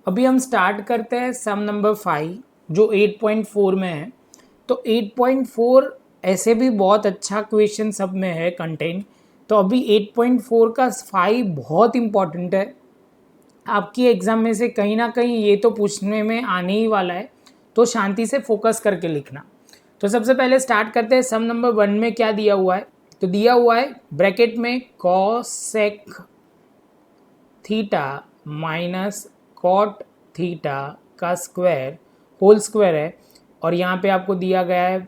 अभी हम स्टार्ट करते हैं सम नंबर 5 जो 8.4 में है। तो 8.4 ऐसे भी बहुत अच्छा क्वेश्चन सब में है कंटेंट। तो अभी 8.4 का 5 बहुत इम्पॉर्टेंट है, आपकी एग्ज़ाम में से कहीं ना कहीं ये तो पूछने में आने ही वाला है, तो शांति से फोकस करके लिखना। तो सबसे पहले स्टार्ट करते हैं सम नंबर 1 में क्या दिया हुआ है। तो दिया हुआ है ब्रैकेट में cosec theta minus cot theta का स्क्वायर होल स्क्वायर है, और यहाँ पे आपको दिया गया है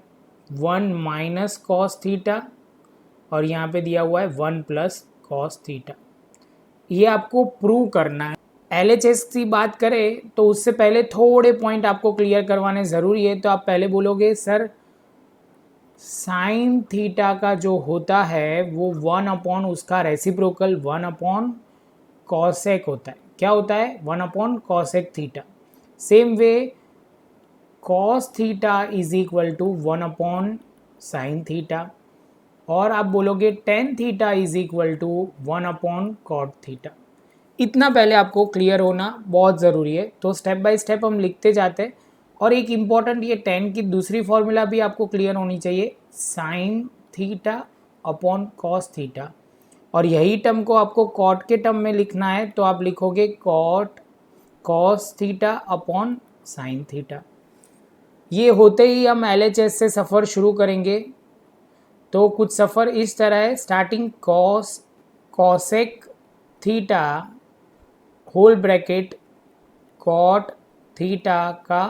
1 माइनस कॉस थीटा, और यहाँ पे दिया हुआ है 1 प्लस कॉस थीटा। ये आपको प्रूव करना है। LHS की बात करें तो उससे पहले थोड़े पॉइंट आपको क्लियर करवाने ज़रूरी है। तो आप पहले बोलोगे सर साइन थीटा का जो होता है वो 1 अपॉन उसका रेसिप्रोकल 1 अपॉन कॉसेक होता है। क्या होता है? 1 upon cosec theta. Same way cos theta is equal to 1 upon sine theta, और आप बोलोगे tan theta is equal to 1 upon cot theta. इतना पहले आपको क्लियर होना बहुत ज़रूरी है। तो स्टेप बाय स्टेप हम लिखते जाते हैं। और एक इम्पॉर्टेंट ये टेन की दूसरी फॉर्मूला भी आपको क्लियर होनी चाहिए, sine theta upon cos theta, और यही टर्म को आपको कॉट के टर्म में लिखना है। तो आप लिखोगे cot cos theta upon sine theta. ये होते ही हम LHS से सफ़र शुरू करेंगे। तो कुछ सफ़र इस तरह है, starting cos cosec theta whole bracket cot theta का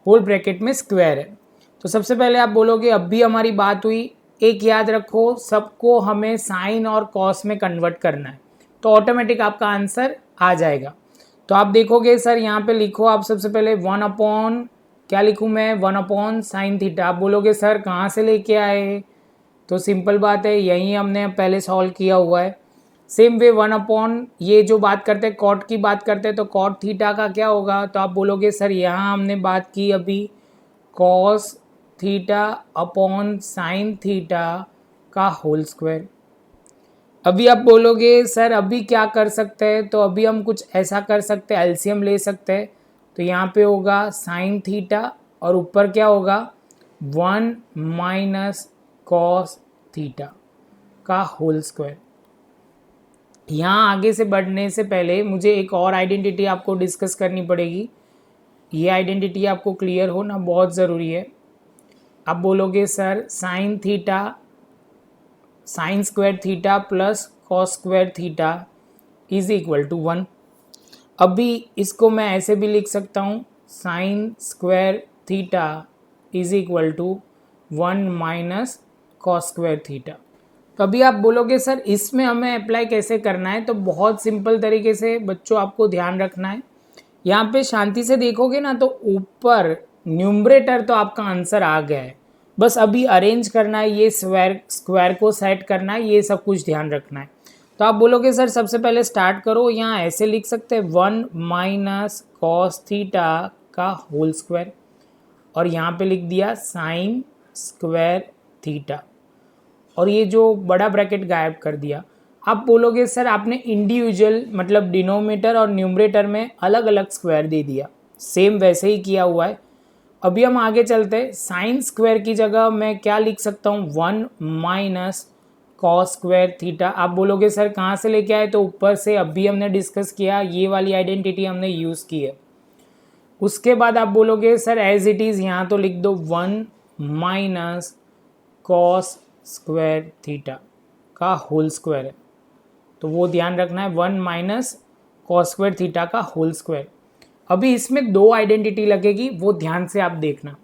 होल ब्रैकेट में स्क्वायर है। तो सबसे पहले आप बोलोगे अब भी हमारी बात हुई, एक याद रखो सबको हमें साइन और कॉस में कन्वर्ट करना है, तो ऑटोमेटिक आपका आंसर आ जाएगा। तो आप देखोगे सर यहाँ पे लिखो, आप सबसे पहले 1 अपॉन क्या लिखूँ मैं, 1 अपॉन साइन थीटा। आप बोलोगे सर कहाँ से लेके आए, तो सिंपल बात है, यही हमने पहले सॉल्व किया हुआ है। सेम वे 1 अपॉन ये जो बात करते हैं कॉट की बात करते हैं, तो कॉट थीटा का क्या होगा। तो आप बोलोगे सर यहाँ हमने बात की अभी cos theta upon sine theta का होल स्क्वायर। अभी आप बोलोगे सर अभी क्या कर सकते हैं, तो अभी हम कुछ ऐसा कर सकते हैं, एलसीएम ले सकते हैं। तो यहाँ पे होगा साइन थीटा और ऊपर क्या होगा 1 माइनस कॉस थीटा का होल स्क्वायर। यहाँ आगे से बढ़ने से पहले मुझे एक और आइडेंटिटी आपको डिस्कस करनी पड़ेगी। ये आइडेंटिटी आपको क्लियर होना बहुत ज़रूरी है। आप बोलोगे sir sine theta sine square theta plus cos square theta is equal to 1। अभी इसको मैं ऐसे भी लिख सकता हूँ, sine square theta is equal to 1 minus cos square theta. तो अभी आप बोलोगे सर इसमें हमें अप्लाई कैसे करना है, तो बहुत सिंपल तरीके से बच्चों आपको ध्यान रखना है। यहाँ पे शांति से देखोगे ना तो ऊपर न्यूमरेटर तो आपका आंसर आ गया है, बस अभी अरेंज करना है, ये स्क्वायर को सेट करना है, ये सब कुछ ध्यान रखना है। तो आप बोलोगे सर सबसे पहले स्टार्ट करो, यहाँ ऐसे लिख सकते हैं 1 माइनस कॉस थीटा का होल स्क्वायर, और यहाँ पे लिख दिया साइन स्क्वायर थीटा, और ये जो बड़ा ब्रैकेट गायब कर दिया। आप बोलोगे सर आपने इंडिविजुअल मतलब डिनोमिनेटर और न्यूमरेटर में अलग अलग स्क्वायर दे दिया, सेम वैसे ही किया हुआ है। अभी हम आगे चलते हैं, साइन स्क्वायर की जगह मैं क्या लिख सकता हूँ 1 माइनस कॉस स्क्वायर थीटा। आप बोलोगे सर कहाँ से लेके आए, तो ऊपर से अभी हमने डिस्कस किया, ये वाली आइडेंटिटी हमने यूज़ की है। उसके बाद आप बोलोगे सर एज इट इज़ यहाँ तो लिख दो 1 माइनस कॉस स्क्वायर थीटा का होल स्क्वायर है, तो वो ध्यान रखना है 1 माइनस कॉस स्क्वायर थीटा का होल स्क्वायर। अभी इसमें दो आइडेंटिटी लगेगी, वो ध्यान से आप देखना।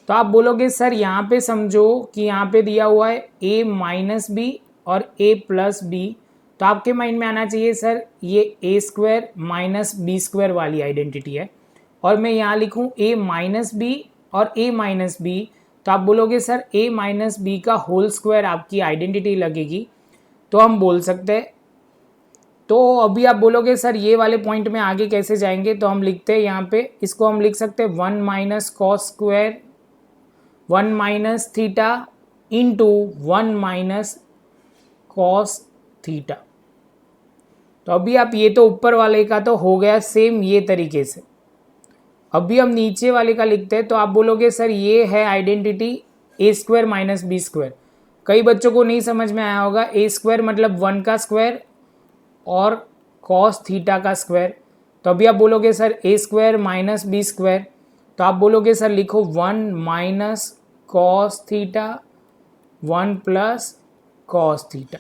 तो आप बोलोगे सर यहाँ पे समझो कि यहाँ पे दिया हुआ है a माइनस बी और a प्लस बी, तो आपके माइंड में आना चाहिए सर ये a square minus b square वाली आइडेंटिटी है, और मैं यहाँ लिखूँ a माइनस बी और a माइनस बी। तो आप बोलोगे सर a माइनस बी का होल स्क्वायर आपकी आइडेंटिटी लगेगी, तो हम बोल सकते हैं। तो अभी आप बोलोगे सर ये वाले पॉइंट में आगे कैसे जाएंगे, तो हम लिखते हैं यहाँ पे, इसको हम लिख सकते हैं 1 minus cos square 1 minus theta into 1 minus cos theta. तो अभी आप ये तो ऊपर वाले का तो हो गया सेम ये तरीके से। अभी हम नीचे वाले का लिखते हैं। तो आप बोलोगे सर ये है आइडेंटिटी ए स्क्वायर माइनस बी स्क्वायर। कई बच्चों को नहीं समझ में आया होगा, ए स्क्वायर मतलब 1 का स्क्वायर और कॉस थीटा का स्क्वायर। तो अभी आप बोलोगे सर ए स्क्वायर माइनस बी स्क्वायर, तो आप बोलोगे सर लिखो 1 minus cos theta 1 plus cos theta.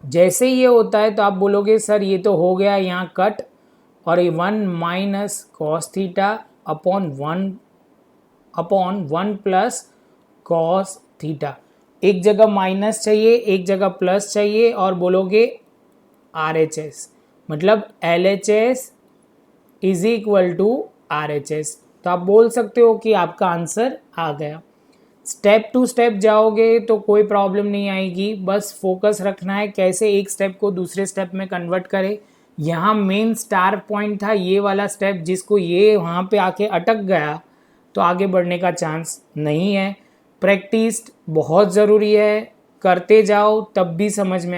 जैसे ये होता है तो आप बोलोगे सर ये तो हो गया यहाँ कट, और ये 1 minus cos theta upon 1 plus cos theta. एक जगह माइनस चाहिए, एक जगह प्लस चाहिए, और बोलोगे RHS मतलब LHS is equal to RHS। तो आप बोल सकते हो कि आपका आंसर आ गया। स्टेप टू स्टेप जाओगे तो कोई प्रॉब्लम नहीं आएगी, बस फोकस रखना है कैसे एक स्टेप को दूसरे स्टेप में कन्वर्ट करें। यहाँ मेन स्टार पॉइंट था ये वाला स्टेप, जिसको ये वहाँ पे आके अटक गया तो आगे बढ़ने का चांस नहीं है। प्रैक्टिस बहुत ज़रूरी है, करते जाओ तब भी समझ में